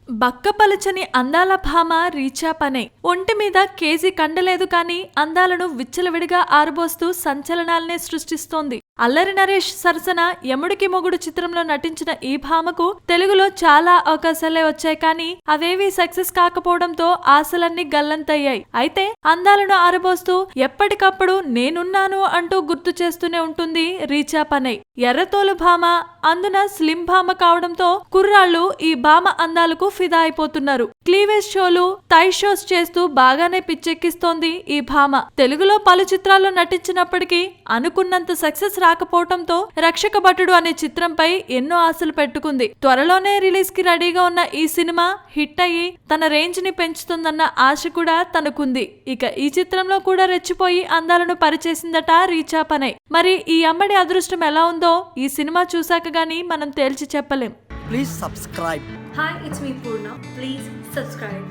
బక్కపలచని అందాల భామ రీచా పనే. ఒంటి మీద కేజీ కండలేదు కానీ అందాలను విచ్చలవిడిగా ఆరబోస్తూ సంచలనాలనే సృష్టిస్తోంది. అల్లరి నరేష్ సరసన యముడికి మొగుడు చిత్రంలో నటించిన ఈ భామకు తెలుగులో చాలా అవకాశాలే వచ్చాయి కానీ అవేవీ సక్సెస్ కాకపోవడంతో ఆశలన్నీ గల్లంతయ్యాయి. అయితే అందాలను ఆరబోస్తూ ఎప్పటికప్పుడు నేనున్నాను అంటూ గుర్తు చేస్తూనే ఉంటుంది రీచా పనే. ఎర్రతోలు భామ, అందున స్లిమ్ భామ కావడంతో కుర్రాళ్ళు ఈ భామ అందాలకు ఫిదా అయిపోతున్నారు. క్లీవేజ్ షోలు, థై షోస్ చేస్తూ బాగానే పిచ్చెక్కిస్తోంది ఈ భామ. తెలుగులో పలు చిత్రాల్లో నటించినప్పటికీ అనుకున్నంత సక్సెస్ రాకపోవడంతో రక్షక భటుడు అనే చిత్రంపై ఎన్నో ఆశలు పెట్టుకుంది. త్వరలోనే రిలీజ్ కి రెడీగా ఉన్న ఈ సినిమా హిట్ అయ్యి తన రేంజ్ ని పెంచుతుందన్న ఆశ కూడా తనకుంది. ఇక ఈ చిత్రంలో కూడా రెచ్చిపోయి అందాలను పరిచేసిందట రీచా పనే. మరి ఈ అమ్మడి అదృష్టం ఎలా ఉందో ఈ సినిమా చూశాక గానీ మనం తేల్చి చెప్పలేం. Please subscribe. Hi, it's me Purna. Please subscribe.